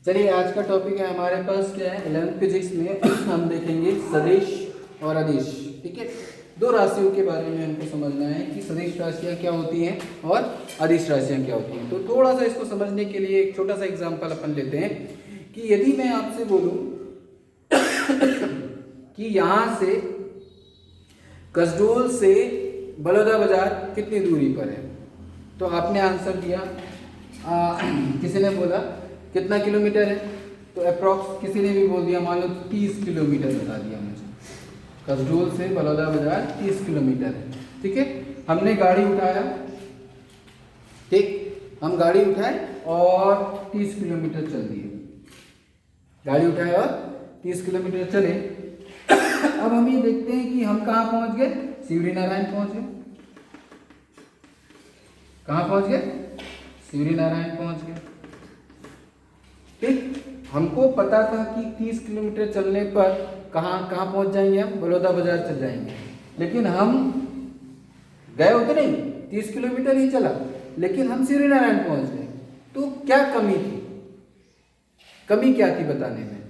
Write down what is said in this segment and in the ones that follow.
चलिए आज का टॉपिक है हमारे पास क्या है 11th फिजिक्स में हम देखेंगे सदिश और अदिश। ठीक है, दो राशियों के बारे में हमको समझना है कि सदिश राशियाँ क्या होती हैं और अदिश राशियाँ क्या होती हैं। तो थोड़ा सा इसको समझने के लिए एक छोटा सा एग्जांपल अपन लेते हैं कि यदि मैं आपसे बोलूं कि यहाँ से कसडोल से बलौदा बाजार कितनी दूरी पर है, तो आपने आंसर दिया किसी ने बोला कितना किलोमीटर है, तो अप्रॉक्स किसी ने भी बोल दिया मान लो 30 किलोमीटर बता दिया मुझे। कसडोल से बलौदा बाजार 30 किलोमीटर है। ठीक है, हमने गाड़ी उठाया, ठीक, हम गाड़ी उठाए और 30 किलोमीटर चल दिए, गाड़ी उठाए और 30 किलोमीटर चले। अब हम ये देखते हैं कि हम कहाँ पहुंच गए, शिवरी नारायण पहुंच गए। कहाँ पहुंच गए, शिवरी नारायण पहुंच गए। ठीक, हमको पता था कि 30 किलोमीटर चलने पर कहाँ पहुंच जाएंगे, हम बलौदा बाजार चल जाएंगे, लेकिन हम गए उतने ही 30 किलोमीटर ही चला, लेकिन हम शिवरी नारायण पहुंच गए। तो क्या कमी थी, कमी क्या थी बताने में।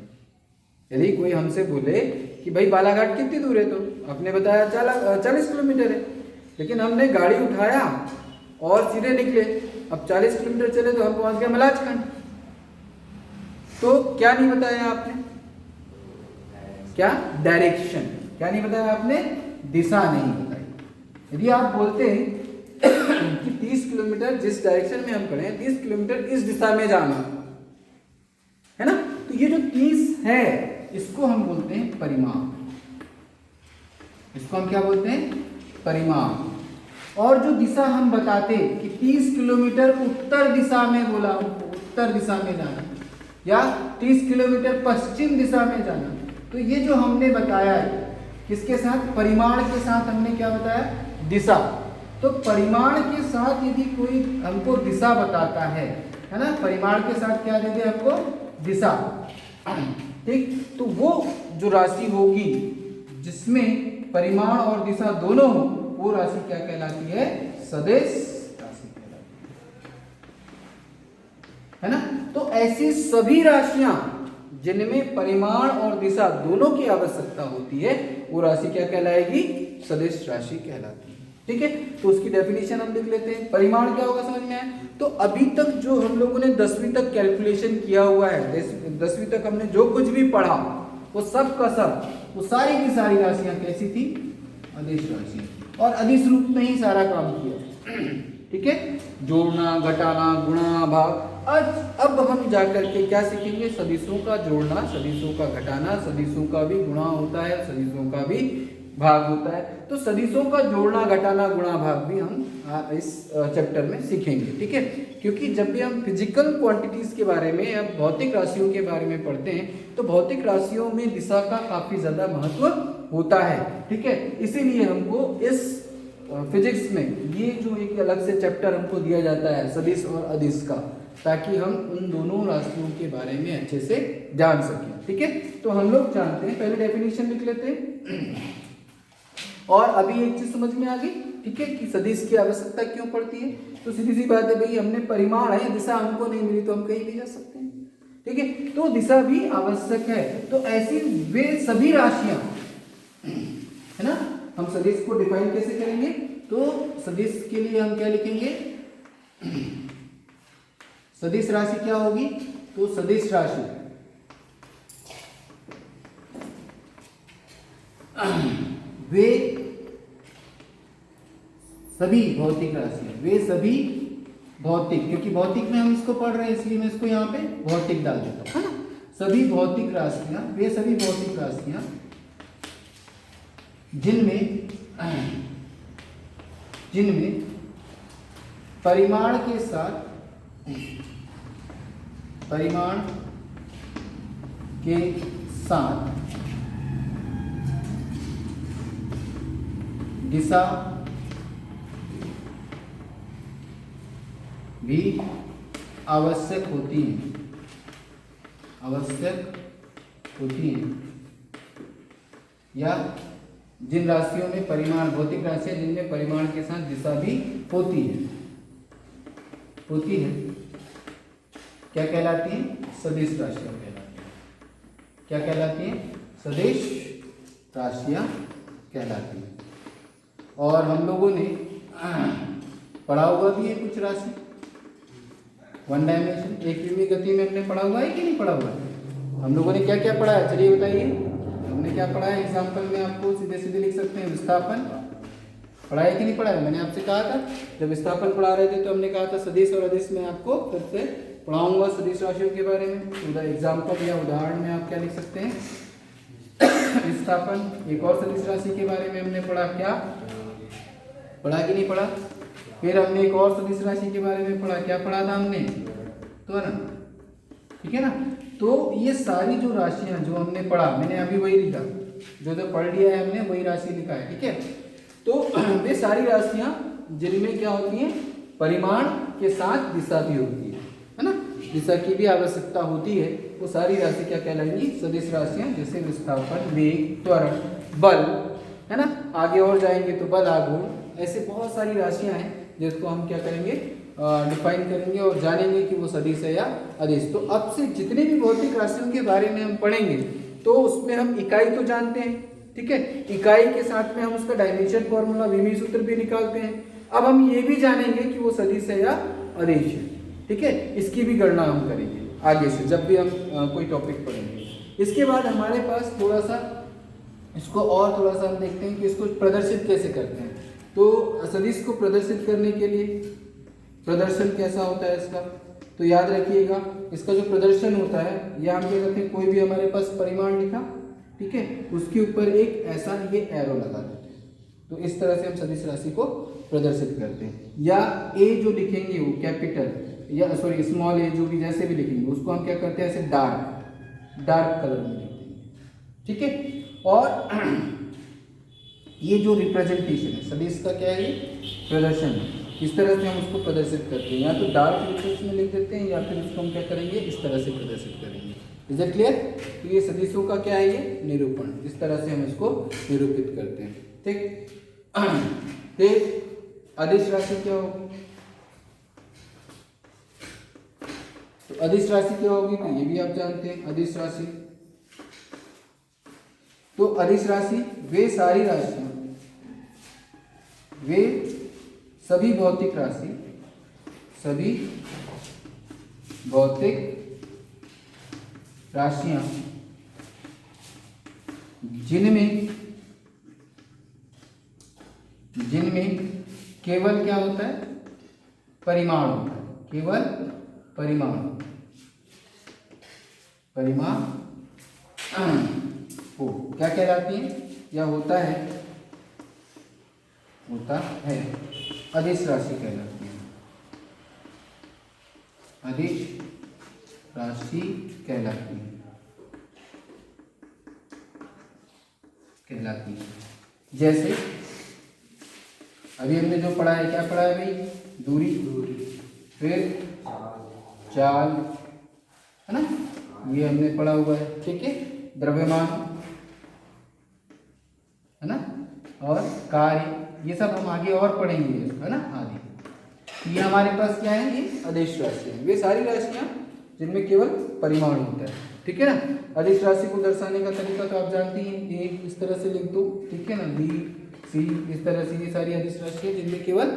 यदि कोई हमसे बोले कि भाई बालाघाट कितनी दूर है, तो आपने बताया 40 किलोमीटर है, लेकिन हमने गाड़ी उठाया और सीधे निकले, अब 40 किलोमीटर चले तो हम पहुंच गए मलाजखंड। तो क्या नहीं बताया आपने, क्या डायरेक्शन, क्या नहीं बताया आपने, दिशा नहीं बताई। यदि आप बोलते हैं कि 30 किलोमीटर जिस डायरेक्शन में हम खड़े हैं 30 किलोमीटर इस दिशा में जाना है ना, तो ये जो 30 है इसको हम बोलते हैं परिमाण। इसको हम क्या बोलते हैं, परिमाण। और जो दिशा हम बताते कि 30 किलोमीटर उत्तर दिशा में बोला, उत्तर दिशा में जाना, या 30 किलोमीटर पश्चिम दिशा में जाना, तो ये जो हमने बताया है किसके साथ, परिमाण के साथ हमने क्या बताया, दिशा। तो परिमाण के साथ यदि कोई हमको दिशा बताता है ना, परिमाण के साथ क्या दे दे हमको, दिशा। ठीक, तो वो जो राशि होगी जिसमें परिमाण और दिशा दोनों हो, वो राशि क्या कहलाती है, सदिश राशि कहलाती है ना। तो ऐसी सभी राशियां जिनमें परिमाण और दिशा दोनों की आवश्यकता होती है, वो राशि क्या कहलाएगी, सदिश राशि कहलाती है। ठीक है, तो उसकी डेफिनेशन हम लिख लेते हैं। परिमाण क्या होगा समझ में आया। तो अभी तक जो हम लोगों ने 10वीं तक कैलकुलेशन किया हुआ है, 10वीं तक हमने जो कुछ भी पढ़ा, वो सब का सब, वो सारी की सारी राशियां कैसी थी, अदिश राशि, और अदिश रूप में ही सारा काम किया। ठीक है, जोड़ना, घटाना, गुणा, भाग। अब हम जाकर के क्या सीखेंगे, सदिशों का जोड़ना, सदिशों का घटाना, सदिशों का भी गुणा होता है, सदिशों का भी भाग होता है। तो सदिशों का जोड़ना, घटाना, गुणा, भाग भी हम इस चैप्टर में सीखेंगे। ठीक है, क्योंकि जब भी हम फिजिकल क्वांटिटीज के बारे में या भौतिक राशियों के बारे में पढ़ते हैं, तो भौतिक राशियों में दिशा का काफी ज्यादा महत्व होता है। ठीक है, इसीलिए हमको इस फिजिक्स में ये जो एक अलग से चैप्टर हमको दिया जाता है सदिश और अदिश का, ताकि हम उन दोनों राशियों के बारे में अच्छे से जान सकें। ठीक है, तो हम लोग जानते हैं, पहले डेफिनेशन लिख लेते हैं। और अभी एक चीज समझ में आ गई, ठीक है, कि सदिश की आवश्यकता क्यों पड़ती है। तो सीधी सी बात है भाई, हमने परिमाण है, दिशा हमको नहीं मिली तो हम कहीं भी जा सकते हैं। ठीक है, तो दिशा भी आवश्यक है। तो ऐसी वे सभी राशियां है ना, हम सदिश को डिफाइन कैसे करेंगे, तो सदिश के लिए हम क्या लिखेंगे, सदिश राशि क्या होगी, तो सदिश राशि वे सभी भौतिक राशियां, वे सभी भौतिक, क्योंकि भौतिक में हम इसको पढ़ रहे हैं इसलिए मैं इसको यहाँ पे भौतिक डाल देता हूँ, है ना। सभी भौतिक राशियां, वे सभी भौतिक राशियां जिनमें परिमाण के साथ दिशा भी आवश्यक होती है, या जिन राशियों में परिमाण, भौतिक राशियां जिनमें परिमाण के साथ दिशा भी होती है, क्या कहलाती हैं? सदिश राशियां कहलाती हैं। क्या कहलाती हैं? सदिश राशियां कहलाती हैं। और हम लोगों ने पढ़ा हुआ भी है कुछ राशि, वन डायमेंशन, एक विमीय गति में हमने पढ़ा हुआ है कि नहीं पढ़ा हुआ है? हम लोगों ने क्या क्या पढ़ा है, चलिए बताइए। हमने क्या पढ़ा है? एग्जाम्पल में आपको सीधे सीधे लिख सकते हैं, विस्थापन पढ़ा है कि नहीं पढ़ा है? मैंने आपसे कहा था जब विस्थापन पढ़ा रहे थे तो हमने कहा था सदिश और अदिश में आपको फिर से पढ़ाऊंगा सदिश राशियों के बारे में। एग्जाम्पल या उदाहरण में आप क्या लिख सकते हैं? विस्थापन। एक और सदिश राशि के बारे में हमने पढ़ा, क्या पढ़ा कि नहीं पढ़ा? फिर हमने एक और सदिश राशि के बारे में पढ़ा, क्या पढ़ा था हमने? त्वरण, ठीक है ना। तो ये सारी जो राशियां जो हमने पढ़ा, मैंने अभी वही लिखा, जो जो पढ़ लिया है हमने वही राशि लिखा है, ठीक है। तो वे सारी राशियां जिनमें क्या होती हैं? परिमाण के साथ दिशा भी होती है ना, दिशा की भी आवश्यकता होती है, वो सारी राशि क्या कहलाएंगी? सदिश राशियां। जैसे विस्थापन, वेग, त्वरण, बल, है ना। आगे और जाएंगे तो बल, आघूर्ण, ऐसे बहुत सारी राशियां हैं जिसको हम क्या करेंगे? डिफाइन करेंगे और जानेंगे कि वो सदिश है या अदिश। तो अब से जितने भी भौतिक राशियों के बारे में हम पढ़ेंगे तो उसमें हम इकाई तो जानते हैं, ठीक है। इकाई के साथ में हम उसका डायमेंशन फॉर्मूला, विमीय सूत्र भी निकालते हैं। अब हम ये भी जानेंगे कि वो सदिश है या अदिश है, ठीक है। इसकी भी गणना हम करेंगे आगे से जब भी हम कोई टॉपिक पढ़ेंगे। इसके बाद हमारे पास थोड़ा सा इसको और थोड़ा सा हम देखते हैं कि इसको प्रदर्शित कैसे करते हैं। तो सदिश को प्रदर्शित करने के लिए प्रदर्शन कैसा होता है इसका, तो याद रखिएगा इसका जो प्रदर्शन होता है, या हम क्या करते हैं? कोई भी हमारे पास परिमाण लिखा, ठीक है, उसके ऊपर एक ऐसा ये एरो लगा देते हैं। तो इस तरह से हम सदिश राशि को प्रदर्शित करते हैं। या ए जो लिखेंगे वो कैपिटल, या सॉरी स्मॉल ए जो भी जैसे भी लिखेंगे उसको हम क्या करते हैं? ऐसे डार्क कलर में लिखते हैं, ठीक है। और ये जो रिप्रेजेंटेशन है सदिश का, क्या है? प्रदर्शन है। इस तरह से हम उसको प्रदर्शित करते हैं, या तो डार्क लेटर्स में लिख देते हैं या फिर इसको हम क्या करेंगे? इस तरह से प्रदर्शित करेंगे। Is it clear? तो ये सदिशों का क्या है? ये निरूपण, इस तरह से हम इसको निरूपित करते हैं, ठीक। ठीक, अदिश राशि क्या होगी? तो अदिश राशि क्या होगी? तो ये भी आप जानते हैं, अदिश राशि। तो अदिश राशि वे सारी राशियां, वे सभी भौतिक राशि, सभी भौतिक राशियां जिनमें केवल क्या होता है? परिमाण होता है, केवल परिमाण हो क्या कहलाती है? या होता है अदिश राशि कहलाती है, अदिश राशि कहलाती है। जैसे अभी हमने जो पढ़ा है, क्या पढ़ा है भाई? दूरी, फिर चाल, है ना, ये हमने पढ़ा हुआ है, ठीक है। द्रव्यमान, है ना, और कार्य, ये सब हम आगे और पढ़ेंगे, है ना, आदि। ये हमारे पास क्या है? ये अदिश राशि है। वे सारी राशियां जिनमें केवल परिमाण होता है, ठीक है ना। अदिश राशि को दर्शाने का तरीका तो आप जानते हैं, ए इस तरह से लिख दो, ठीक है ना, बी सी इस तरह से। ये सारी अदिश राशि है जिनमें केवल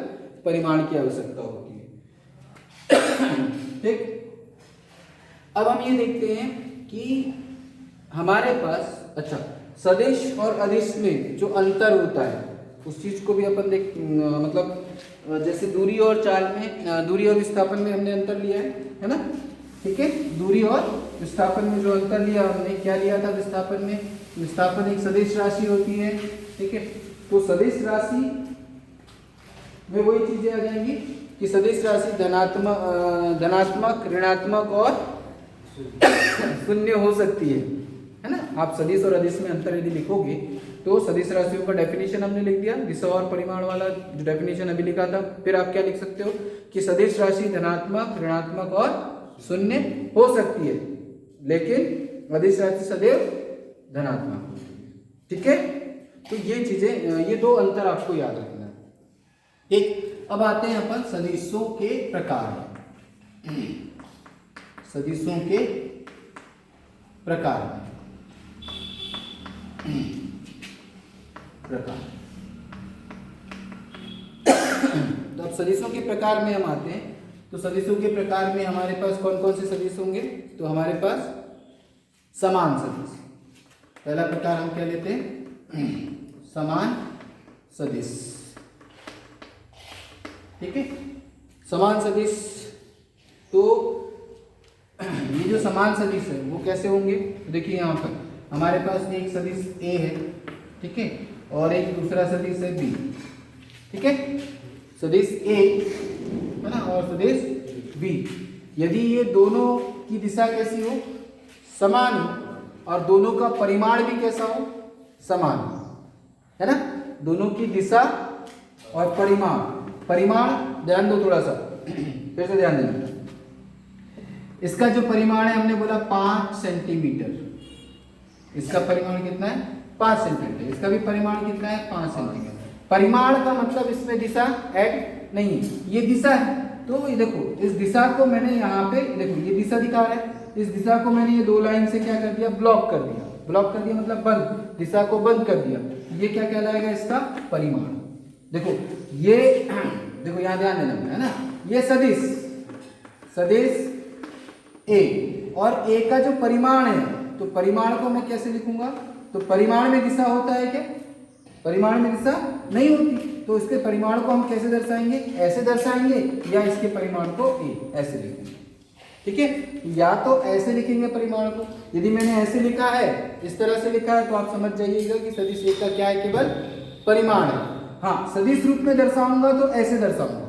परिमाण की आवश्यकता होती है, ठीक। अब हम ये देखते हैं कि हमारे पास, अच्छा, सदिश और अदिश में जो अंतर होता है उस चीज को भी अपन मतलब जैसे दूरी और चाल में, दूरी और विस्थापन में हमने अंतर लिया है ना, ठीक है। दूरी और विस्थापन में जो अंतर लिया हमने, क्या लिया था? विस्थापन में, विस्थापन एक सदिश राशि होती है, ठीक है। तो सदिश राशि में वही चीजें आ जाएंगी कि सदिश राशि धनात्मक, ऋणात्मक और शून्य हो सकती है ना। आप सदिश और अदिश में अंतर यदि लिखोगे तो सदिश राशियों का डेफिनेशन हमने लिख दिया, दिशा और परिमाण वाला जो डेफिनेशन अभी लिखा था। फिर आप क्या लिख सकते हो कि सदिश राशि धनात्मक, ऋणात्मक और शून्य हो सकती है, लेकिन अदिश राशि सदैव धनात्मक होती है, ठीक है। तो ये चीजें, ये दो अंतर आपको याद रखना है, ठीक। अब आते हैं अपन सदिशों के प्रकार, सदिशों के प्रकार में तो अब सदिशों के प्रकार में हम आते हैं। तो सदिशों के प्रकार में हमारे पास कौन कौन से सदिश होंगे? तो हमारे पास समान सदिश। पहला प्रकार हम क्या लेते हैं? समान सदिश। ठीक है, समान सदिश। तो ये जो समान सदिश है वो कैसे होंगे? तो देखिए यहाँ पर हमारे पास एक सदिश A है, ठीक है, और एक दूसरा सदिश है B। ठीक है, सदिश A है ना और सदिश B। यदि ये दोनों की दिशा कैसी हो? समान हो, और दोनों का परिमाण भी कैसा हो? समान हो, है ना। दोनों की दिशा और परिमाण ध्यान दो थोड़ा सा, फिर से ध्यान देना। इसका जो परिमाण है हमने बोला 5 सेंटीमीटर। इसका परिमाण कितना है? 5 सेंटीमीटर। इसका भी परिमाण कितना है? 5 सेंटीमीटर। परिमाण का मतलब इसमें दिशा ऐड नहीं है, ये दिशा है। तो ये देखो, इस दिशा को मैंने यहाँ पे देखो, ये दिशा दिखा रहा है, इस दिशा को मैंने ये 2 लाइन से क्या कर दिया? ब्लॉक कर दिया। ब्लॉक कर दिया मतलब बंद, दिशा को बंद कर दिया। ये क्या कहलाएगा? इसका परिमाण। देखो ये देखो यहाँ ध्यान देना है ना, ये सदिश A और A का जो परिमाण है, तो परिमाण को मैं कैसे लिखूंगा? तो परिमाण में दिशा होता है क्या? परिमाण में दिशा नहीं होती। तो इसके परिमाण को हम कैसे दर्शाएंगे? ऐसे दर्शाएंगे, या इसके परिमाण को A ऐसे लिखेंगे। ठीक है, या तो ऐसे लिखेंगे परिमाण को। यदि मैंने ऐसे लिखा है, इस तरह से लिखा है, तो आप समझ जाइएगा कि सदिश A का क्या है? केवल परिमाण है। हाँ, सदिश रूप में दर्शाऊंगा तो ऐसे दर्शाऊंगा।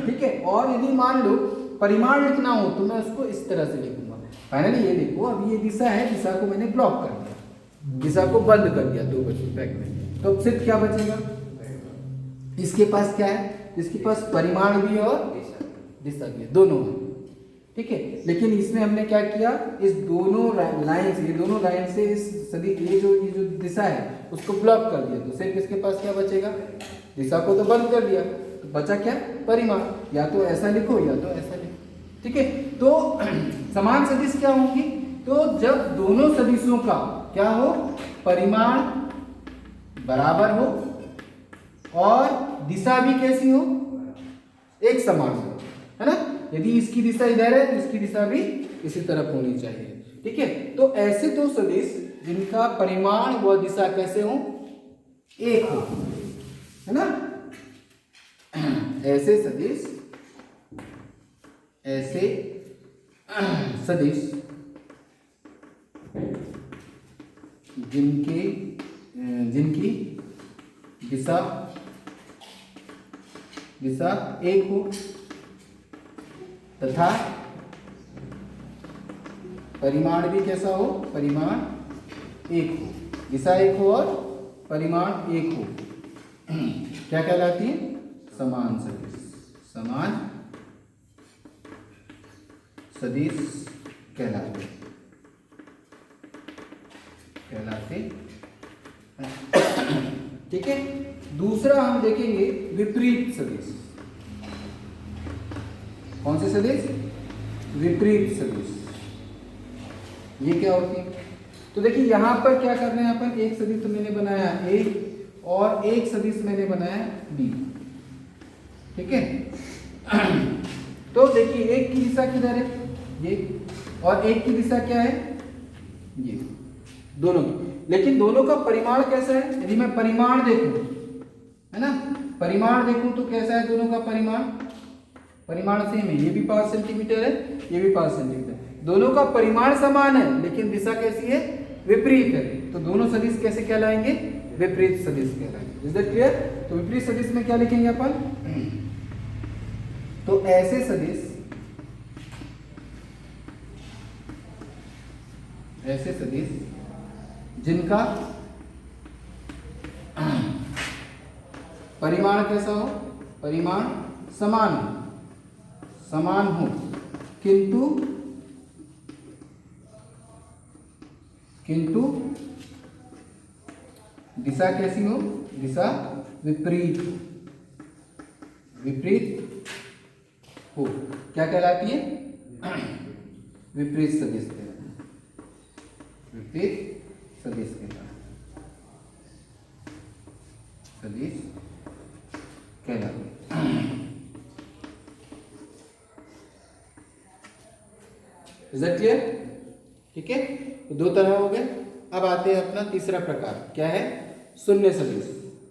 ठीक है, और यदि मान लो परिमाण लिखना हो तो मैं उसको इस तरह से लिखूंगा। फाइनली ये देखो, अभी ये दिशा है, दिशा को मैंने ब्लॉक कर दिया, दिशा को बंद कर दिया 2 बैक में। तो सिर्फ क्या बचेगा? इसके पास क्या है? इसके पास परिमाण भी और दिशा भी है, दोनों है। ठीक है, लेकिन इसमें हमने क्या किया? इस दोनों लाइन से, ये दोनों लाइन से इस सदिश ये जो दिशा है उसको ब्लॉक कर दिया। तो सिर्फ इसके पास क्या बचेगा? दिशा को तो बंद कर दिया, तो बचा क्या? परिमाण। या तो ऐसा लिखो या तो ऐसा लिखो। ठीक है, तो समान सदिश क्या होंगी? तो जब दोनों सदिशों का क्या हो? परिमाण बराबर हो और दिशा भी कैसी हो? एक समान हो, है ना। यदि इसकी दिशा इधर है तो इसकी दिशा भी इसी तरफ होनी चाहिए। ठीक है, तो ऐसे 2 सदिश जिनका परिमाण व दिशा कैसे हो? एक हो, है ना। ऐसे सदिश जिनकी दिशा एक हो तथा परिमाण भी कैसा हो? परिमाण एक हो। दिशा एक हो और परिमाण एक हो, क्या कहलाती है? समान सदिश। समान सदिश कहलाते ठीक है। दूसरा हम देखेंगे विपरीत सदिश। कौन से सदिश? विपरीत सदिश। ये क्या होती है? तो देखिए यहाँ पर क्या कर रहे हैं अपन? एक सदिश तो मैंने बनाया A और एक सदिश मैंने बनाया B। ठीक है, तो देखिए एक की दिशा किधर है? ये, और एक की दिशा क्या है? ये, दोनों की। लेकिन दोनों का परिमाण कैसा है? यदि मैं परिमाण देखूं, है ना, परिमाण देखूं तो कैसा है दोनों का परिमाण? परिमाण सेम है, ये भी 5 सेंटीमीटर है, ये भी 5 सेंटीमीटर। दोनों का परिमाण समान है लेकिन दिशा कैसी है? विपरीत है। तो दोनों सदिश कैसे कहलाएंगे? विपरीत सदिश कहलाएंगे। Is that clear? तो विपरीत सदिश में क्या लिखेंगे अपन? तो ऐसे सदिश जिनका परिमाण कैसा हो? परिमाण समान हो किंतु दिशा कैसी हो? दिशा विपरीत हो, क्या कहलाती है? विपरीत सदिश कहलाते हैं, विपरीत सदिश कहलाते हैं, सदिश कहलाते हैं। Is that clear? ठीक है, तो दो तरह हो गए। अब आते हैं अपना तीसरा प्रकार, क्या है? शून्य सदिश।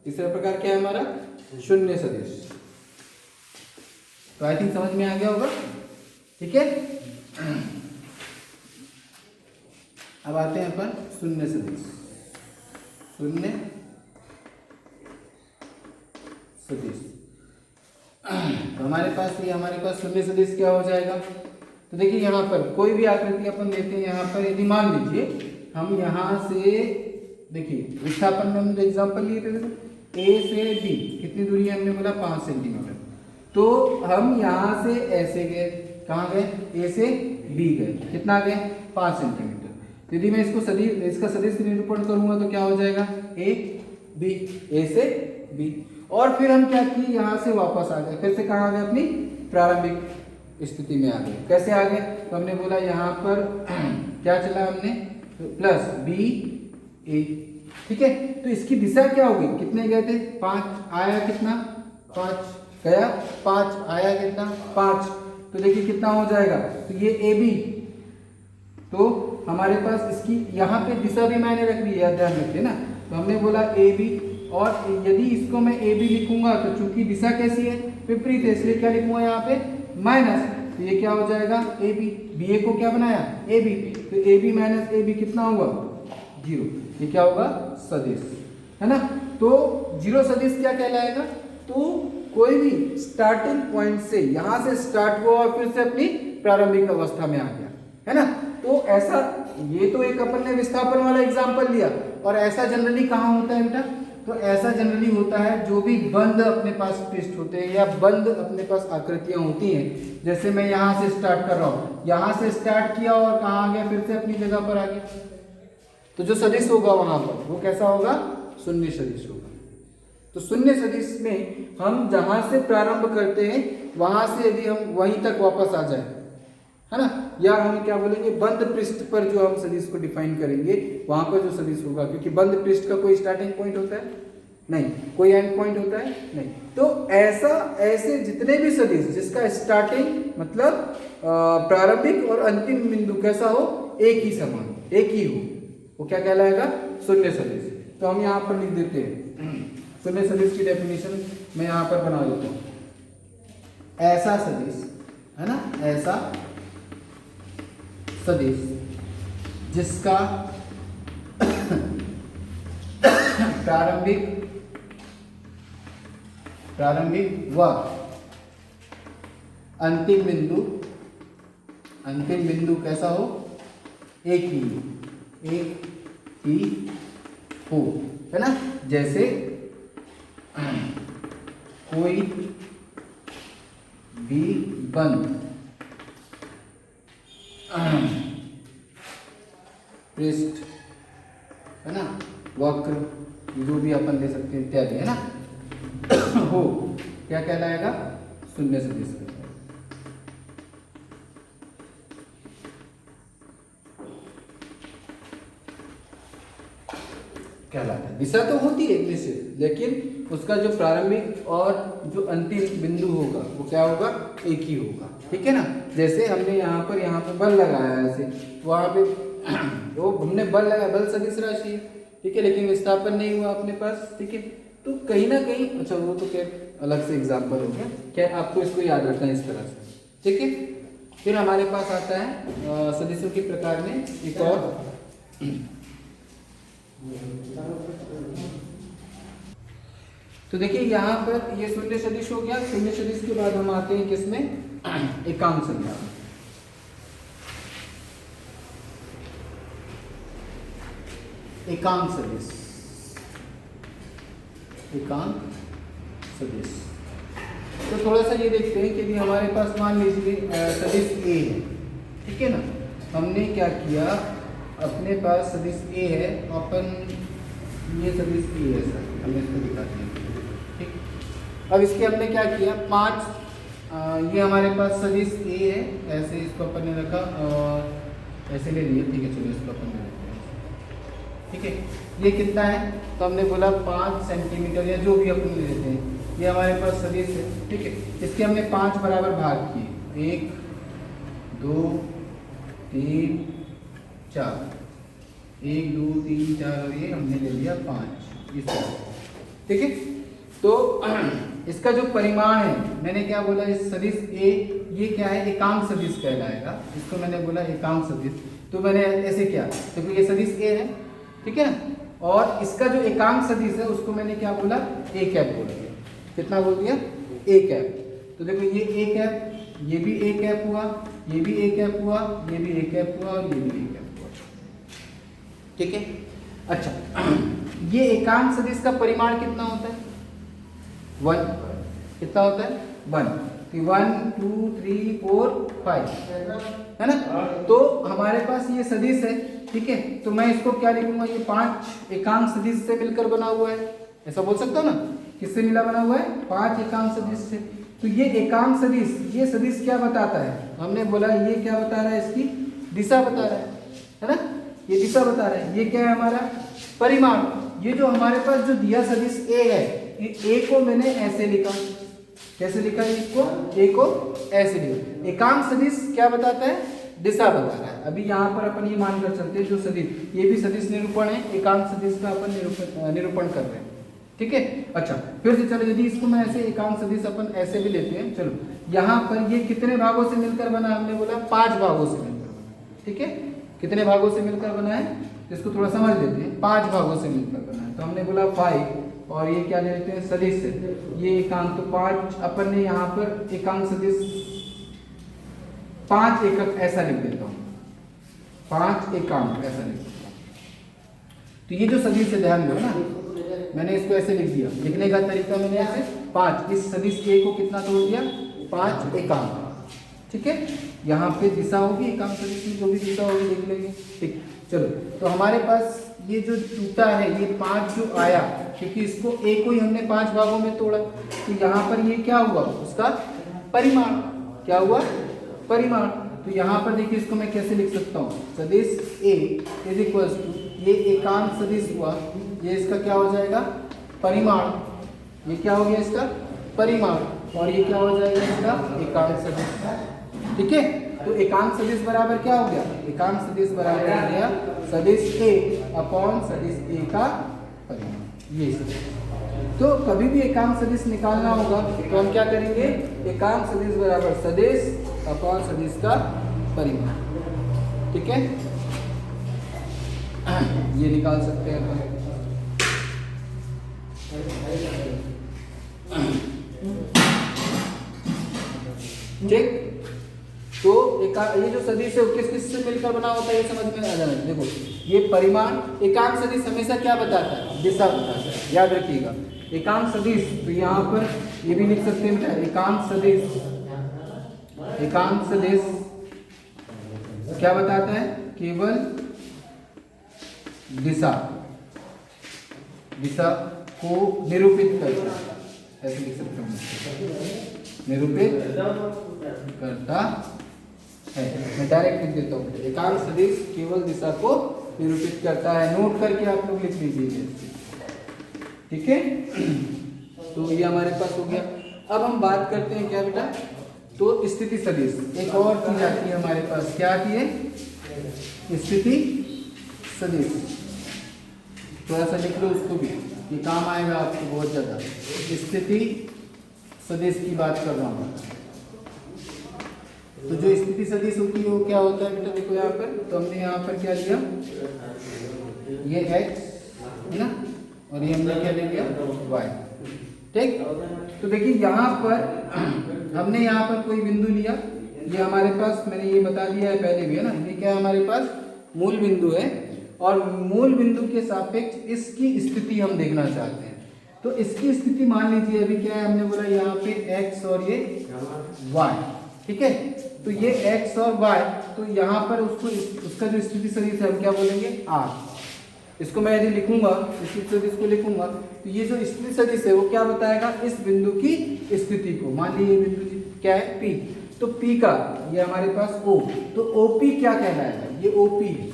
तीसरा प्रकार क्या है हमारा? शून्य सदिश। तो आई थिंक समझ में आ गया होगा। ठीक है, अब आते हैं अपन शून्य सदिश। शून्य सदिश तो हमारे पास शून्य सदिश क्या हो जाएगा? तो देखिए यहाँ पर कोई भी आकृति अपन लेते हैं, यहाँ पर यदि मान लीजिए हम यहाँ से, देखिए विस्थापन में हम एग्जाम्पल लिए थे, ए से बी कितनी दूरी है? हमने बोला 5 सेंटीमीटर। तो हम यहाँ से ऐसे गए, कहाँ गए? ए से बी गए, कितना गए? 5 सेंटीमीटर। यदि मैं इसका सदिश निरूपण करूंगा तो क्या हो जाएगा? ए बी, ए से बी। और फिर हम क्या किए? यहाँ से वापस आ गए, फिर से कहाँ आ गए? अपनी प्रारंभिक स्थिति में आ गए। कैसे आ गए? तो हमने बोला यहाँ पर क्या चला हमने? प्लस बी ए। ठीक है, तो इसकी दिशा क्या होगी? कितने गए थे? 5। आया कितना? 5 गया, 5 आया कितना? 5। तो देखिए कितना हो जाएगा? तो ये ए बी, तो हमारे पास इसकी यहाँ पे दिशा भी मैंने रख दी है, ध्यान रखिए ना। तो हमने बोला ए बी, और यदि इसको मैं ए बी लिखूंगा तो चूंकि दिशा कैसी है? विपरीत है, इसलिए क्या लिखूंगा यहाँ पे? माइनस। तो ये क्या हो जाएगा? A B. बी ए को क्या बनाया? A B. तो A B minus A B कितना हुआ? 0। ये क्या होगा? सदिश, है ना। तो जीरो सदिश क्या कहलाएगा? तो कोई भी स्टार्टिंग पॉइंट से, यहाँ से स्टार्ट हुआ और फिर से अपनी प्रारंभिक अवस्था में आ गया, है ना। तो ऐसा, ये तो एक अपन ने विस्थापन वाला एग्जाम्पल लिया, और ऐसा जनरली कहाँ होता है बेटा? तो ऐसा जनरली होता है जो भी बंद अपने पास पृष्ठ होते हैं या बंद अपने पास आकृतियां होती हैं। जैसे मैं यहाँ से स्टार्ट कर रहा हूँ, यहाँ से स्टार्ट किया और कहाँ आ गया? फिर से अपनी जगह पर आ गया। तो जो सदिश होगा वहां पर वो कैसा होगा? शून्य सदिश होगा। तो शून्य सदिश में हम जहां से प्रारंभ करते हैं वहां से यदि हम वहीं तक वापस आ जाए, है ना, या हम क्या बोलेंगे, बंद पृष्ठ पर जो हम सदिश को डिफाइन करेंगे वहां पर जो सदिश होगा, क्योंकि बंद पृष्ठ का कोई स्टार्टिंग पॉइंट होता है नहीं, कोई एंड पॉइंट होता है नहीं। तो ऐसे जितने भी सदिश जिसका स्टार्टिंग मतलब प्रारंभिक और अंतिम बिंदु कैसा हो? एक ही समान, एक ही हो, वो क्या कहलाएगा? शून्य सदिश। तो हम यहाँ पर लिख देते हैं शून्य सदिश की डेफिनेशन मैं यहाँ पर बना देता हूँ। ऐसा सदिश, है ना, ऐसा सदिश जिसका प्रारंभिक व अंतिम बिंदु कैसा हो? एक ही हो, है ना। जैसे कोई भी बंद पृष्ठ, है ना, वक्र, जो भी अपन ले सकते हैं इत्यादि, है ना, हो, क्या कहलाएगा? शून्य सदिश कहलाता है। दिशा तो होती है निश्चित, लेकिन उसका जो प्रारंभिक और जो अंतिम बिंदु होगा वो क्या होगा? एक ही होगा, ठीक है ना। जैसे हमने यहाँ पर बल लगाया है, ऐसे वहाँ पे तो हमने बल लगाया, बल सदिश राशि है, ठीक है, लेकिन विस्थापन नहीं हुआ अपने पास, ठीक है। तो कहीं ना कहीं, अच्छा वो तो क्या अलग से एग्जाम्पल हो गया, क्या आपको इसको याद रखना है इस तरह से, ठीक है। फिर हमारे पास आता है सदिशों के प्रकार में एक और, तो देखिए यहाँ पर ये शून्य सदिश हो गया। शून्य सदिश के बाद हम आते हैं किसमें? एकांक संख्या। एकांक सदिश, एकांक सदिश। तो थोड़ा सा ये देखते हैं कि यदि हमारे पास मान लीजिए सदिश ए है, ठीक है ना। हमने क्या किया, अपने पास सदिश ए है, अपन ये सदिश ए है सर, हमने इसको दिखा दिया, ठीक। अब इसके हमने क्या किया, 5 ये हमारे पास सदिश ए है, ऐसे इसको अपन ने रखा और ऐसे ले लिए, ठीक है। चलिए इसको अपन ले लेते हैं, ठीक है। ये कितना है, तो हमने बोला 5 सेंटीमीटर या जो भी अपन ले लेते हैं, ये हमारे पास सदिश है, ठीक है। इसके हमने 5 बराबर भाग किए, 1 2 3 4, 1 2 3 4 और ये हमने ले लिया 5, इस तरह, ठीक है। तो इसका जो परिमाण है, मैंने क्या बोला, इस सदिश ए, ये क्या है, एकांक सदिश कहलाएगा, इसको मैंने बोला एकांक सदिश। तो मैंने ऐसे किया क्योंकि ये सदिश ए है, ठीक है ना, और इसका जो एकांक सदिश है उसको मैंने क्या बोला, ए कैप बोल दिया। कितना बोल दिया, ए कैप। तो देखो ये ए कैप, ये भी ए कैप हुआ, ये भी ए कैप हुआ, ये भी ए कैप हुआ और ये भी ए कैप हुआ, ठीक है। अच्छा, ये एकांक सदिश का परिमाण कितना होता है, 1। कितना होता है, 1। 1 2 3 4 5 है ना। तो हमारे पास ये सदिश है, ठीक है। तो मैं इसको क्या लिखूंगा, ये 5 एकांक सदिश से मिलकर बना हुआ है, ऐसा बोल सकता हूँ ना। किससे मिला बना हुआ है, 5 एकांक सदिश से। तो ये एकांक सदिश, ये सदिश क्या बताता है, हमने बोला ये क्या बता रहा है, इसकी दिशा बता रहा है ना, ये दिशा बता रहा है। ये क्या है हमारा परिमाण। ये जो हमारे पास जो दिया सदिश ए है, ए को मैंने ऐसे लिखा, कैसे लिखा है इसको, ए को ऐसे लिखा। एकांक सदिश क्या बताता है, दिशा बता रहा है। अभी यहाँ पर अपन ये मानकर चलते हैं जो सदिश, ये भी सदिश निरूपण है, एकांक सदिश का अपन निरूपण कर रहे हैं, ठीक है। अच्छा, फिर से चलो, यदि इसको मैं ऐसे एकांक सदिश अपन ऐसे भी लेते हैं, चलो यहाँ पर ये कितने भागों से मिलकर बना, हमने बोला 5 भागों से मिलकर बना, ठीक है। कितने भागों से मिलकर बना है, इसको थोड़ा समझ लेते हैं। 5 भागों से मिलकर बना है, तो हमने बोला 5, और ये क्या ले लेते हैं, सदिश से, ये एकांक। तो 5 अपन ने यहाँ पर एकांक सदिश 5 एकक ऐसा लिख देता हूँ, 5 एकांक ऐसा लिख देता हूँ। तो ये जो सदिश है, ध्यान दो ना, मैंने इसको ऐसे लिख दिया, लिखने का तरीका मैंने ऐसे 5, इस सदिश ए को कितना तोड़ दिया, 5 एकांक, ठीक है। यहाँ पे दिशा होगी, एकांक सदिश की जो भी दिशा होगी देख लेंगे, ठीक। चलो, तो हमारे पास ये जो टूटा है, ये 5 जो आया, क्योंकि इसको ए को ही हमने 5 भागों में तोड़ा, तो यहाँ पर ये क्या हुआ, उसका परिमाण। क्या हुआ, परिमाण। तो यहाँ पर देखिए, इसको मैं कैसे लिख सकता हूँ, सदिश ए इज इक्वल्स टू, ये एकांक सदिश हुआ, ये इसका क्या हो जाएगा, परिमाण। ये क्या हो गया, इसका परिमाण, और ये क्या हो जाएगा, इसका एकांक सदिश, ठीक है। तो एकांक सदिश बराबर क्या हो गया, एकांक सदिश बराबर हो गया सदिश ए अपॉन सदिश ए का परिमाण, ये सदिश। तो कभी भी एकांक सदिश निकालना होगा तो हम क्या करेंगे, एकांक सदिश बराबर सदिश अपॉन सदिश का परिमाण, ठीक है। ये निकाल सकते हैं अपन, ठीक। तो ये जो सदिश है किस किस से मिलकर बना होता है, ये समझ में आ जाना। देखो, ये परिमाण, एकांक सदिश हमेशा क्या बताता है, दिशा बताता है, याद रखिएगा। एकांक सदिश, तो यहाँ पर ये भी लिख सकते हैं, एकांक सदिश, एकांक सदिश क्या बताता है, केवल दिशा, दिशा को निरूपित करता है, ऐसे लिख सकते हैं, निरूपित करता है। मैं डायरेक्ट लिख देता हूँ, एकांक सदिश केवल दिशा को निरूपित करता है। नोट करके आप लोग लिख लीजिए, ठीक है। तो ये हमारे पास हो गया। अब हम बात करते हैं क्या बेटा, तो स्थिति सदिश। एक और चीज आती है हमारे पास, क्या आती है, स्थिति सदिश। थोड़ा सा लिख लो उसको भी, ये काम आएगा आपको बहुत ज्यादा। स्थिति सदिश की बात कर रहा हूँ। तो जो स्थिति सदिश होती है वो क्या होता है बेटा, देखो यहाँ पर, तो हमने यहाँ पर क्या लिया, ये x है ना, और ये हमने क्या ले लिया, y, ठीक। तो देखिए यहाँ पर हमने यहाँ पर कोई बिंदु लिया, ये हमारे पास, मैंने ये बता दिया है पहले भी, है ना। ये क्या है, हमारे पास मूल बिंदु है, और मूल बिंदु के सापेक्ष इसकी स्थिति हम देखना चाहते हैं। तो इसकी स्थिति मान लीजिए, अभी क्या है, हमने बोला यहाँ पे x और ये y, ठीक है। तो ये x और y, तो यहाँ पर उसको, उसका जो स्थिति सदिश है हम क्या बोलेंगे, r। इसको मैं यदि लिखूंगा, स्थिति सदिश को लिखूंगा, तो ये जो स्थिति सदिश है वो क्या बताएगा, इस बिंदु की स्थिति को। मान लीजिए ये बिंदु क्या है P। तो P का ये हमारे पास O, तो OP क्या कहलाएगा, ये OP है,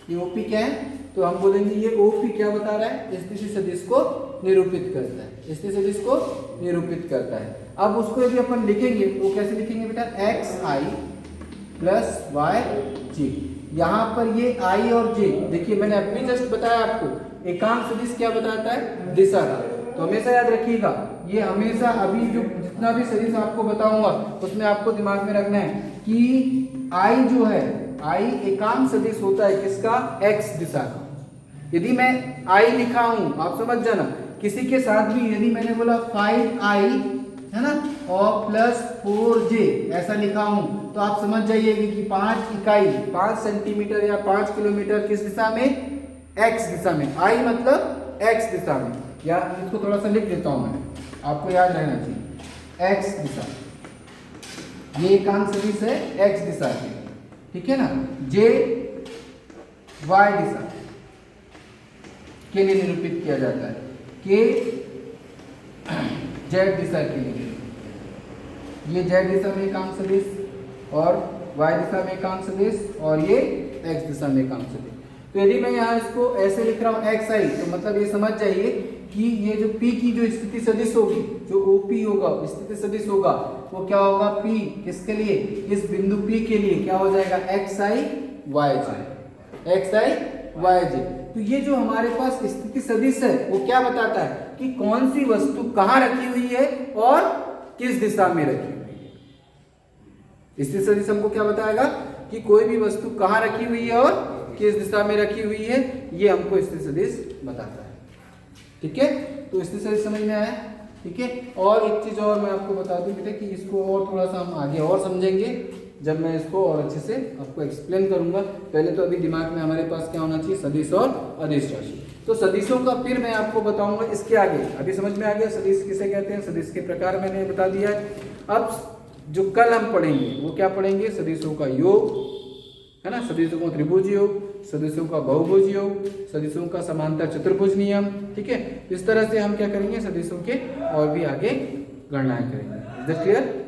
ये OP क्या है, तो हम बोलेंगे ये OP क्या बता रहा है, स्थिति सदिश को निरूपित करता है, स्थिति सदिश को निरूपित करता है। अब उसको यदि अपन लिखेंगे तो कैसे लिखेंगे बेटा, xi प्लस yj। यहाँ पर ये i और j, देखिए मैंने अभी जस्ट बताया आपको एकांक सदिश क्या बताता है, दिशा का। तो हमेशा याद रखिएगा, ये हमेशा अभी जो जितना भी सदिश आपको बताऊंगा उसमें आपको दिमाग में रखना है कि i जो है, i एकांक सदिश होता है किसका, x दिशा का। यदि मैं i लिखा हूं, आप समझ जाना, किसी के साथ भी यदि मैंने बोला 5i है ना और प्लस 4j ऐसा लिखा हूं, तो आप समझ जाइएगा कि 5 इकाई 5 सेंटीमीटर या 5 किलोमीटर किस दिशा में, x दिशा में। i मतलब x दिशा में, या इसको थोड़ा सा लिख देता हूं मैं, आपको याद रहना चाहिए, x दिशा, ये एकांक सदिश है x दिशा की, ठीक है ना। j y दिशा के लिए निरूपित किया जाता है, k z दिशा के लिए, ये z दिशा में एकांक सदिश और y दिशा में एकांक सदिश और ये x दिशा में एकांक सदिश। तो यदि मैं यहाँ इसको ऐसे लिख रहा हूँ xi, तो मतलब ये समझ जाइए कि ये जो P की जो स्थिति सदिश होगी, जो OP होगा स्थिति सदिश होगा, वो क्या होगा, P किसके लिए, इस बिंदु P के लिए क्या हो जाएगा, xi yj। तो ये जो हमारे पास स्थिति सदिश है वो क्या बताता है कि कौन सी वस्तु कहाँ रखी हुई है और किस दिशा में रखी हुई है। स्थिति सदिश हमको क्या बताएगा कि कोई भी वस्तु कहाँ रखी हुई है और किस दिशा में रखी हुई है, ये हमको स्थिति सदिश बताता है। ठीक है, तो स्थिति सदिश समझ में आया, ठीक है। और एक चीज और मैं आपको बता दूं बेटा कि इसको और थोड़ा सा हम आगे और समझेंगे जब मैं इसको और अच्छे से आपको एक्सप्लेन करूंगा। पहले तो अभी दिमाग में हमारे पास क्या होना चाहिए, सदिश और अदिश राशि। तो सदिशों का फिर मैं आपको बताऊंगा इसके आगे। अभी समझ में आ गया सदिश किसे कहते हैं, सदिश के प्रकार मैंने बता दिया है। अब जो कल हम पढ़ेंगे वो क्या पढ़ेंगे, सदिशों का योग है ना, सदिशों का त्रिभुज योग, सदिशों का बहुभुज योग, सदिशों का समांतर चतुर्भुज नियम। ठीक है, इस तरह से हम क्या करेंगे, सदिशों के और भी आगे गणनाएं करेंगे। Is that clear?